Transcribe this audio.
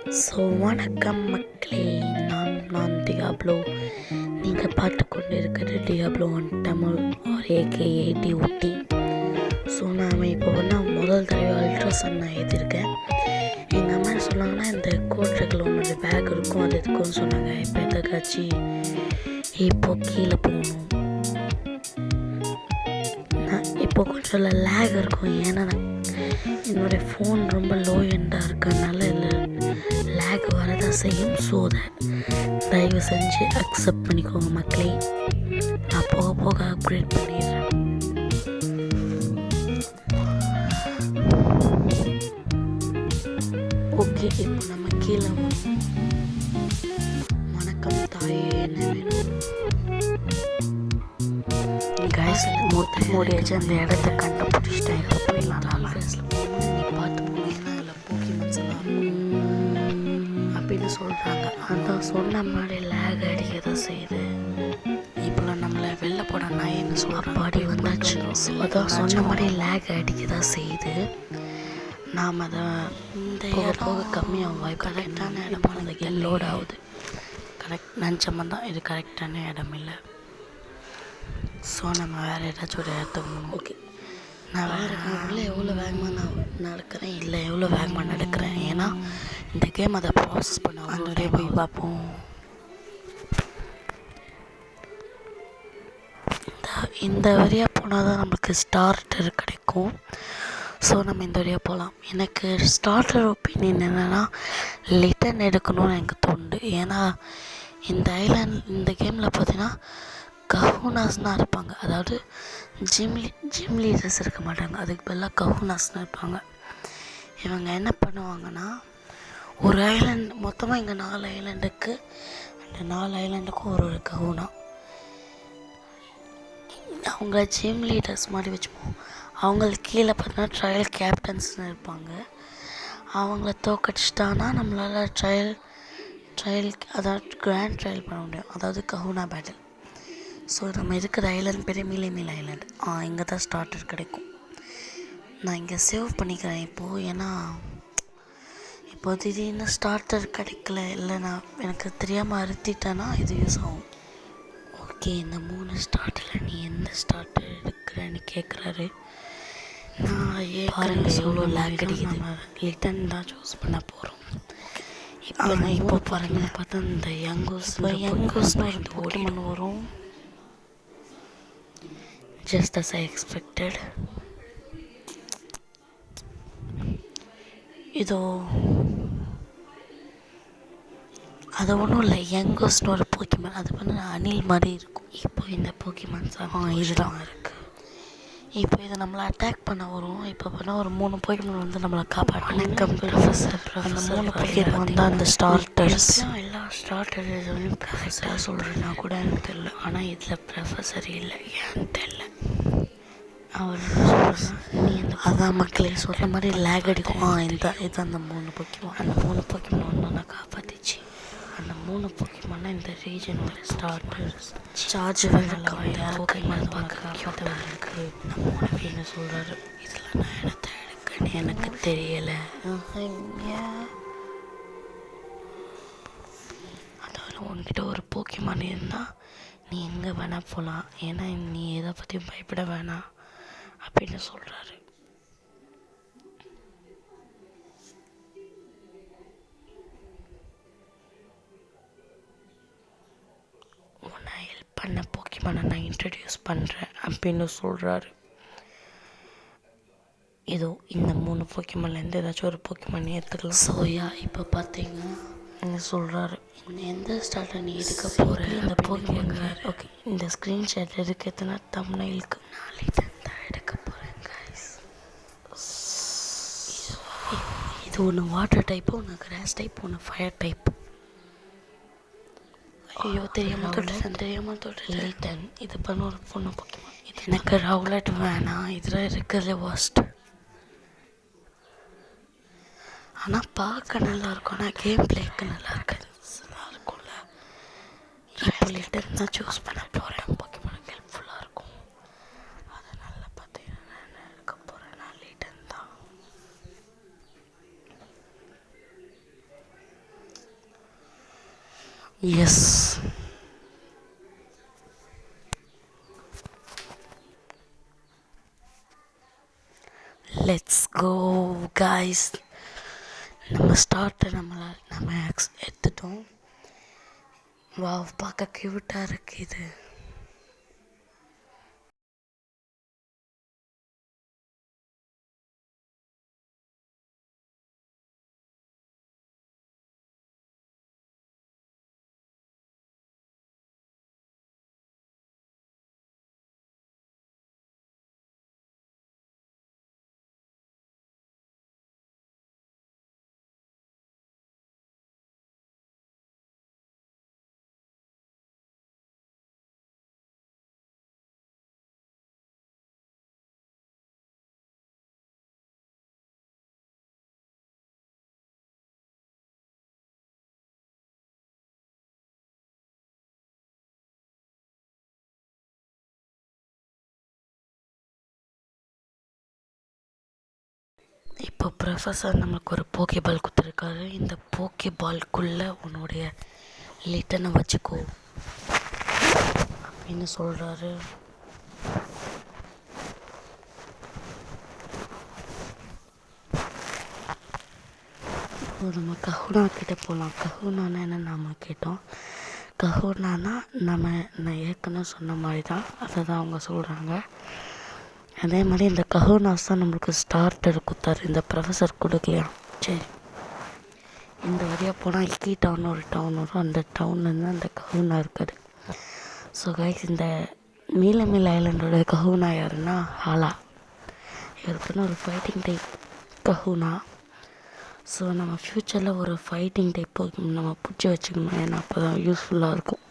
வணக்கம் மக்களே, நான் டியாப்லோ. நீங்கள் பார்த்து கொண்டு இருக்கிற Diablo one Tamil AKA duty. நாம் இப்போ முதல் தடவை அல்ட்ராசவுண்ட் நான் எழுதியிருக்கேன். எங்கள் அம்மா சொன்னாங்கன்னா இந்த கோட்டைகள் ஒன்று பேக் இருக்கும், அது இருக்குன்னு சொன்னாங்க. இப்போ எதற்காச்சு இப்போ கீழே போகணும். இப்போ கொஞ்சம் லேக் இருக்கும், ஏன்னா என்னுடைய ஃபோன் ரொம்ப லோ எண்டாக இருக்கனால இல்லை லேக் வரதான் செய்யும். ஸோ தயவு செஞ்சு அக்செப்ட் பண்ணிக்கோங்க மக்களே. நான் போக போக அப்கிரேட் பண்ணிடுறேன். ஓகே, இப்போ நம்ம கீழே வணக்கம் தாயே, என்ன வேணும் கைஸ்? மூடியாச்சு, அந்த இடத்த கண்டுபிடிச்சிட்டேன். இப்போ போயிடலாம். நீ பார்த்து போனீங்கன்னா அதில் போக்கிமான்ஸ் எல்லாம் அப்படின்னு சொல்கிறாங்க. அதான் சொன்ன மாதிரி லேக் அடிக்க தான் செய்யுது. இப்போலாம் நம்மளை வெளில போட நாயின்னு சொல்கிறாடி வந்தாச்சு. அதான் சொன்ன மாதிரி லேக் அடிக்க தான் செய்யுது. நாம் அதை இந்த போக கம்மியாக வாய்ப்பு. கரெக்டான இடமா அந்த லோட் ஆகுது. நினச்சமாக தான் இது கரெக்டான இடம் இல்லை. ஸோ நம்ம வேறு ஏதாச்சும் ஒரு இடத்துக்கு போகணும். ஓகே, நான் வேறு உள்ள எவ்வளோ வேகமாக நான் நடக்கிறேன், இல்லை எவ்வளோ வேகமாக நடக்கிறேன். ஏன்னா இந்த கேம் அதை ப்ராசஸ் பண்ண அதோடய போய் பார்ப்போம். இந்த வழியாக போனால் தான் நம்மளுக்கு ஸ்டார்டர் கிடைக்கும். ஸோ நம்ம இந்த வழியாக போகலாம். எனக்கு ஸ்டார்டர் ஒப்பீனியன் என்னென்னா லிட்டன் எடுக்கணும்னு எனக்கு தோணுது. ஏன்னா இந்த இந்த கேமில் பார்த்தீங்கன்னா கஹூனாஸ்னால் இருப்பாங்க. அதாவது ஜிம் லீடர்ஸ் இருக்க மாட்டாங்க, அதுக்கு பதிலாக கஹூனாஸ்னால் இருப்பாங்க. இவங்க என்ன பண்ணுவாங்கன்னா, ஒரு ஐலாண்ட் மொத்தமாக இங்கே 4 ஐலாண்டுக்கு, அந்த 4 ஐலாண்டுக்கும் ஒரு கஹூனா. அவங்க ஜிம் லீடர்ஸ் மாதிரி வச்சுப்போம். அவங்களுக்கு கீழே பார்த்தீங்கன்னா ட்ரையல் கேப்டன்ஸ்னு இருப்பாங்க. அவங்கள தோக்கடிச்சிட்டானா நம்மளால் ட்ரையல் அதாவது கிராண்ட் ட்ரையல் பண்ண முடியும், அதாவது கஹூனா பேட்டில். ஸோ நம்ம இருக்கிற ஐலாண்ட் பேர் மீல் ஐலாண்ட். இங்கே தான் ஸ்டார்டர் கிடைக்கும். நான் இங்கே சேவ் பண்ணிக்கிறேன் இப்போது. ஏன்னா இப்போ திடீர்னு ஸ்டார்டர் கிடைக்கல, இல்லை நான் எனக்கு தெரியாமல் அறுத்திட்டேன்னா இது யூஸ் ஆகும். ஓகே, இந்த 3 ஸ்டார்டரில் நீ எந்த ஸ்டார்டர் எடுக்கிறேன்னு கேட்குறாரு. நான் பாருங்க எவ்வளோ லேக் அடிக்குது. நம்ம லிட்டன் தான் சூஸ் பண்ண போகிறோம். இப்போ பாருங்கள், பார்த்தா இந்த யங்கோஸ்னு ஒரு போக்கிமான் வரும். Just as I expected. இதோ அது ஒன்றும் இல்லை, யங்கோஸ்னு ஒரு போக்கிமான். அது பண்ண அணில் மாதிரி இருக்கும். இப்போ இந்த போக்கிமான்ஸ் இதெல்லாம் இருக்குது. இப்போ இதை நம்மளை அட்டாக் பண்ண வரும். இப்போ பண்ணால் ஒரு 3 போக்கிமான் வந்து நம்மளை காப்பாற்ற. வணக்கம் ப்ரொஃபஸர். அந்த 3 போக்கிமான் வந்து அந்த ஸ்டார்டர்ஸ். எல்லா ஸ்டார்டர்ஸையும் ப்ரொஃபஸராக சொல்கிறேன்னா கூட எனக்கு தெரியல. ஆனால் இதில் ப்ரொஃபஸர் இல்லை, ஏன்னு தெரியல. அவர் நீ இந்த அதான் மக்களே சொல்கிற மாதிரி லேக் அடிக்கும். இது அந்த 3 போக்கிமான். அந்த 3 போக்கிமான் வந்து நான் காப்பாற்றிச்சு. அந்த 3 போக்கிமான்னா இந்த ரீஜனோட ஸ்டார்டர்ஸ். சார்ஜ் போக்கிமான் காப்பாற்ற இருக்கு நம்ம அப்படின்னு சொல்கிறாரு. இதில் நான் இடத்த எடுக்கன்னு எனக்கு தெரியலை. அதாவது உன்கிட்ட ஒரு போக்கிமான் இருந்தால் நீ எங்கே வேணால் போகலாம், ஏன்னா நீ எதை பற்றியும் பயப்பட வேணாம் அப்படின்னு சொல்கிறாரு. உன்னை ஹெல்ப் பண்ண போக்கிமானை நான் இன்ட்ரடியூஸ் பண்ணுறேன் அப்படின்னு சொல்கிறாரு. இதோ இந்த 3 போக்கிமான்லேருந்து ஏதாச்சும் ஒரு போக்கிமான் எடுத்துக்கலாம். சோயா இப்போ பார்த்தீங்கன்னா சொல்கிறாரு, எந்த ஸ்டார்டர் நீ எடுக்க போகிற இந்த போக்கிமான். ஓகே, இந்த ஸ்க்ரீன்ஷாட் எடுக்கிறதுனா தம்ப்நெயிலுக்கு நாளைக்கு தான் எடுக்க போகிறேன் கைஸ். இது ஒன்று வாட்டர் டைப்பு, ஒன்று கிராஸ் டைப், ஒன்று ஃபயர் டைப். ஐயோ தெரியாமல் தொட்டு லிட்டன். இது பண்ண ஒரு பொண்ணு போக்கிமான். இது எனக்கு ரவுலட் வேணாம், இதில் இருக்கிறது வாஸ்ட். ஆனால் பார்க்க நல்லா இருக்கும், ஆனால் கேம் பிளேக்கு நல்லா இருக்காது. நல்லா இருக்கும்ல. இப்போ லிட்டன் தான் சூஸ் பண்ண போகிறேன். போக்கிமானுக்கு ஹெல்ப்ஃபுல்லாக இருக்கும். அதனால் பார்த்தீங்கன்னா நான் எடுக்க போகிறேன். நான் லிட்டன் தான். எஸ். Let's go guys. நம்ம ஸ்டார்ட்டை நம்ம எடுத்துட்டோம். வாவ், பார்க்க க்யூட்டாக இருக்குது இது. இப்போ ப்ரொஃபஸர் நம்மளுக்கு ஒரு போக்கே பால் கொடுத்துருக்காரு. இந்த போக்கே பால்குள்ளே உன்னுடைய லிட்டனை வச்சுக்கோ அப்படின்னு சொல்கிறாரு. இப்போ நம்ம கஹூனா கிட்டே போகலாம். கஹூனானா என்ன நம்ம கேட்டோம். கஹூனானா நான் ஏற்கனவே சொன்ன மாதிரி தான், அதை தான் அவங்க சொல்கிறாங்க. அதே மாதிரி இந்த கஹூனாஸ் தான் நம்மளுக்கு ஸ்டார்டர் கொடுத்தாரு, இந்த ப்ரொஃபஸர் கொடுக்கலையா. சரி, இந்த வழியாக போனால் இக்கி டவுன் ஒரு டவுன் வரும். அந்த டவுன்லேருந்து அந்த கஹூனா இருக்குது. ஸோ கைஸ், இந்த மீளமேல் ஐலண்டோட கஹூனா யாருன்னா ஹாலா. இவருக்குன்னு ஒரு ஃபைட்டிங் டைப் கஹூனா. ஸோ நம்ம ஃப்யூச்சரில் ஒரு ஃபைட்டிங் டைப் நம்ம பிடிச்சி வச்சுக்கணும், ஏன்னா அப்போ தான் யூஸ்ஃபுல்லாக இருக்கும்.